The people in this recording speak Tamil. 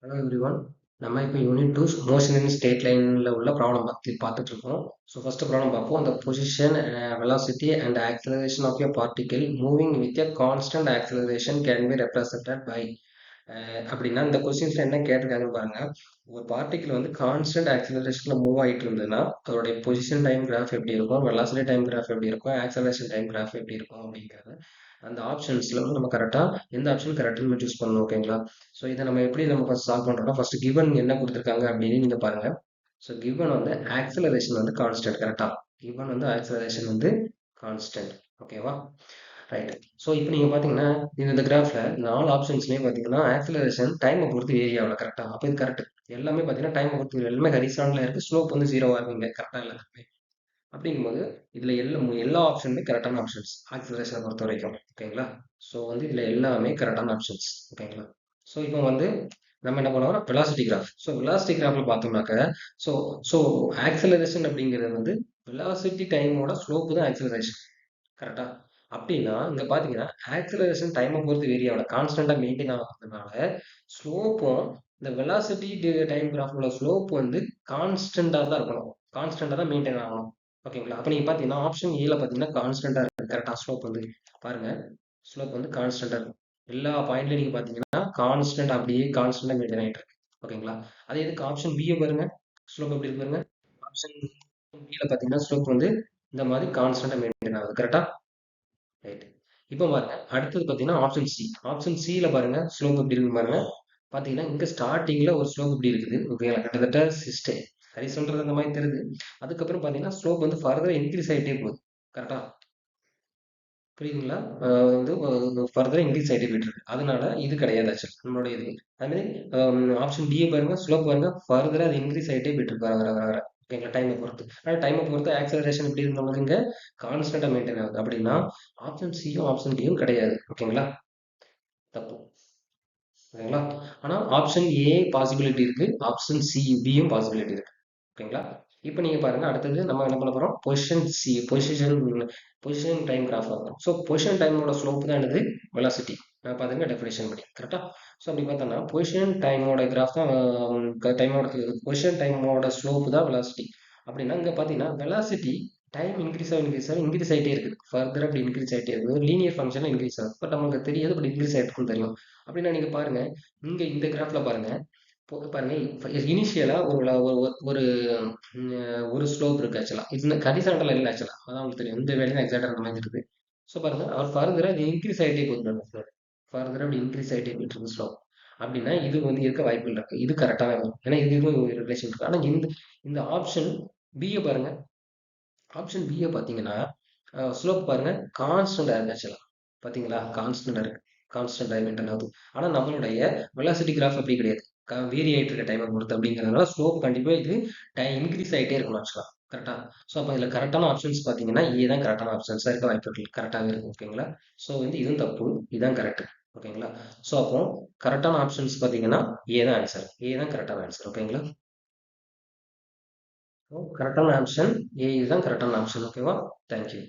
Hello everyone. நம்ம இப்போ யூனிட் 2 மோஷன் இன் ஸ்ட்ரெயிட் லைனில் உள்ள ப்ராப்ளம் பற்றி பார்த்துட்டு இருக்கோம். ஸோ ஃபர்ஸ்ட் ப்ராப்ளம் பார்ப்போம். அந்த position velocity and acceleration of a particle moving with a constant acceleration can be represented by அப்படின்னா இந்த கொஸ்டின்ஸ்ல என்ன கேட்டிருக்காங்கன்னு பாருங்க. ஒரு பார்ட்டிகிள் வந்து கான்ஸ்டன்ட் ஆக்சலரேஷன்ல மூவ் ஆகிட்டு இருந்ததுன்னா அதோடைய பொசிஷன் டைம் கிராஃப் எப்படி இருக்கும், வெலாசிட்டி டைம் கிராஃப் எப்படி இருக்கும், ஆக்சலரேஷன் டைம் கிராஃப் எப்படி இருக்கும் அப்படிங்கிறது அந்த ஆப்ஷன்ஸ்ல வந்து நம்ம கரெக்டா எந்த ஆப்ஷன் கரெக்ட்னு சூஸ் பண்ணணும். ஓகேங்களா? ஸோ இதை நம்ம எப்படி நம்ம ஃபர்ஸ்ட் சால்வ் பண்றோம்னா ஃபர்ஸ்ட் கிவன் என்ன கொடுத்துருக்காங்க அப்படின்னு நீங்க பாருங்க. ஸோ கிவன் வந்து ஆக்சலரேஷன் வந்து கான்ஸ்டன்ட். கரெக்டா? கிவன் வந்து ஆக்சலரேஷன் வந்து கான்ஸ்டன்ட். ஓகேவா? ரைட். ஸோ இப்போ நீங்க பாத்தீங்கன்னா இந்த கிராஃப்ல 4 ஆப்ஷன்ஸ்லயும் பாத்தீங்கன்னா ஆக்சலரேஷன் டைமை பொறுத்து வேரி ஆகல. கரெக்டா? அப்போ இது கரெக்ட். எல்லாமே பாத்தீங்கன்னா டைமை பொறுத்து எல்லாமே ஹரிசாண்டலா இருக்கு. ஸ்லோப் வந்து 0வா இருக்குங்க. கரெக்டா எல்லாமே. அப்படிங்கும்போது இதுல எல்லா ஆப்ஷனுமே கரெக்டான ஆப்ஷன்ஸ் ஆக்சலரேஷனை பொறுத்த வரைக்கும். ஓகேங்களா? ஸோ வந்து இதுல எல்லாமே கரெக்டான ஆப்ஷன்ஸ். ஓகேங்களா? ஸோ இப்போ வந்து நம்ம என்ன பண்ணுவோம், வெலாசிட்டி கிராஃப். ஸோ வெலாசிட்டி கிராஃப்ல பார்த்தோம்னாக்க ஸோ ஸோ ஆக்சலரேஷன் அப்படிங்கிறது வந்து வெலாசிட்டி டைமோட ஸ்லோப்பு தான் ஆக்சலரேஷன். கரெக்டா? அப்படின்னா இங்க பாத்தீங்கன்னா ஆக்சலரேஷன் டைமை பொறுத்து வேரி ஆகல, கான்ஸ்டன்டா மெயின்டைன் ஆகிறதுனால ஸ்லோப்பும் இந்த வெலாசிட்டி டைம் கிராஃபோட ஸ்லோப் வந்து கான்ஸ்டன்டா தான் இருக்கணும், கான்ஸ்டன்டா தான் மெயின்டைன் ஆகணும். ஓகேங்களா? அப்ப நீங்க பாத்தீங்கன்னா ஆப்ஷன் ஏல பாத்தீங்கன்னா கான்ஸ்டன்டா இருக்கு. கரெக்டா? ஸ்லோப் வந்து பாருங்க, ஸ்லோப் வந்து கான்ஸ்டன்டா இருக்கும். எல்லா பாயிண்ட்லயும் நீங்க பாத்தீங்கன்னா கான்ஸ்டன்ட் அப்படியே கான்ஸ்டன்டா மெயின்டைன் ஆயிட்டு இருக்கு. ஓகேங்களா? அதே இதுக்கு ஆப்ஷன் பி பாருங்க, ஸ்லோப் எப்படி இருக்கு பாருங்க. ஆப்ஷன் பில பாத்தீங்கன்னா ஸ்லோப் வந்து இந்த மாதிரி கான்ஸ்டன்டா மெயின்டைன் ஆகுது. கரெக்டா? ரைட். இப்போ பாருங்க அடுத்தது பாத்தீங்கன்னா ஆப்ஷன் சி. ஆப்ஷன் சில பாருங்க ஸ்லோப் எப்படி இருக்கு பாருங்க. பாத்தீங்கன்னா இங்க ஸ்டார்டிங்ல ஒரு ஸ்லோப் இப்படி இருக்குது. ஓகேங்களா? கிட்டத்தட்ட சிஸ்டே ஹரிசாண்டல் அந்த மாதிரி தெரியுது. அதுக்கப்புறம் பாத்தீங்கன்னா ஸ்லோப் வந்து ஃபர்தர் இன்க்ரீஸ் ஆயிட்டே போகுது. கரெக்டா? புரியுதுங்களா? வந்து ஃபர்தரா இன்க்ரீஸ் ஆயிட்டே போயிட்டு இருக்கு. அதனால இது கிடையாது ஆக்சுவலி நம்மளுடைய இது. அது மாதிரி ஆப்ஷன் டி பாருங்க, ஸ்லோப் பாருங்க ஃபர்தரா அது இன்க்ரீஸ் ஆயிட்டே போயிட்டு இருக்கு வர வர வர வர. ஓகேங்களா? டைமை பொறுத்து. ஆனால் டைமை பொறுத்து ஆக்சலரேஷன் எப்படி இருந்தவங்களுக்கு இங்க கான்ஸ்டன்டா மெயின்டைன் ஆகுது. அப்படின்னா ஆப்ஷன் சியும் ஆப்ஷன் டியும் கிடையாது. ஓகேங்களா? தப்பு. ஓகேங்களா? ஆனா ஆப்ஷன் ஏ பாசிபிலிட்டி இருக்கு, ஆப்ஷன் சி பியும் பாசிபிலிட்டி இருக்கு. ஓகேங்களா? இப்போ நீங்க பாருங்க அடுத்தது நம்ம என்ன பண்ண போறோம், பொசிஷன் டைம் கிராஃப் பார்க்கணும். ஸோ பொசிஷன் டைமோட ஸ்லோப் தான் என்னது, வெலாசிட்டி. நான் பாத்துங்க டெஃபினேஷன் படி. கரெக்டா? ஸோ அப்படி பார்த்தோம்னா பொசிஷன் டைமோட கிராஃப் தான் டைமோட பொசிஷன் டைமோட ஸ்லோப் தான் வெலாசிட்டி. அப்படின்னா இங்க பாத்தீங்கன்னா வெலாசிட்டி டைம் இன்க்ரீஸ் ஆகிட்டே இருக்கு. ஃபர்தர் அப்படி இன்க்ரீஸ் ஆகிட்டே இருக்கு. லீனியர் ஃபங்க்ஷன் இன்க்ரீஸ் ஆகும். பட் நமக்கு தெரியாது, பட் இன்க்ரீஸ் ஆகிட்டு இருக்குன்னு தெரியும். அப்படின்னா நீங்க பாருங்க, இங்க இந்த கிராஃப்ல பாருங்க, பாருங்க இனிஷியலா ஒரு ஒரு ஸ்லோப் இருக்கு ஆக்சுவலா. இது ஹரிசாண்டல் இல்ல ஆக்சுவலா. அதான் உங்களுக்கு தெரியும். இந்த வேலையும் எக்ஸாக்டா அந்த மாதிரி இருக்கு. ஸோ பாருங்க அவர் ஃபர்தரா இது இன்க்ரீஸ் ஆகிட்டே போகுது. ஃபர்தரா அப்படி இன்க்ரீஸ் ஆகிட்டே போயிட்டு இருக்கு ஸ்லோப். அப்படின்னா இது வந்து இருக்க வாய்ப்பு இல்லை. இது கரெக்டாக வரும். ஏன்னா இதுக்கும் ஒரு ரிலேஷன் இருக்கு. ஆனா இந்த இந்த ஆப்ஷன் பியை பாருங்க. ஆப்ஷன் பியை பார்த்தீங்கன்னா ஸ்லோப் பாருங்க கான்ஸ்டன்டா இருக்கு ஆக்சுவலா. பாத்தீங்களா? கான்ஸ்டன்டா இருக்கு. கான்ஸ்டன்டா மெயின்டைன் ஆகுது. ஆனா நம்மளுடைய வெலாசிட்டி கிராஃப் அப்படி கிடையாது. வேரி ஆயிட்டு இருக்க டைமை பொறுத்து. அப்படிங்கிறதுனால ஸ்லோப் கண்டிப்பா இது டைம் இன்க்ரீஸ் ஆயிட்டே இருக்கணும் ஆக்சுவலா. கரெக்டா? ஸோ அப்போ இதுல கரெக்டான ஆப்ஷன்ஸ் பாத்தீங்கன்னா ஏ தான் கரெக்டான ஆப்ஷன்ஸா இருக்க வாய்ப்பு இருக்கு. கரெக்டாவே இருக்கும். ஓகேங்களா? ஸோ வந்து இதுவும் தப்பு, இதுதான் கரெக்ட். ஓகேங்களா? ஸோ அப்போ கரெக்டான ஆப்ஷன்ஸ் பாத்தீங்கன்னா ஏ தான் ஆன்சர். ஏ தான் கரெக்டான ஆன்சர். ஓகேங்களா? கரெக்டான ஆப்ஷன் ஏ, இதுதான் கரெக்டான ஆப்ஷன். ஓகேவா? தேங்க்யூ.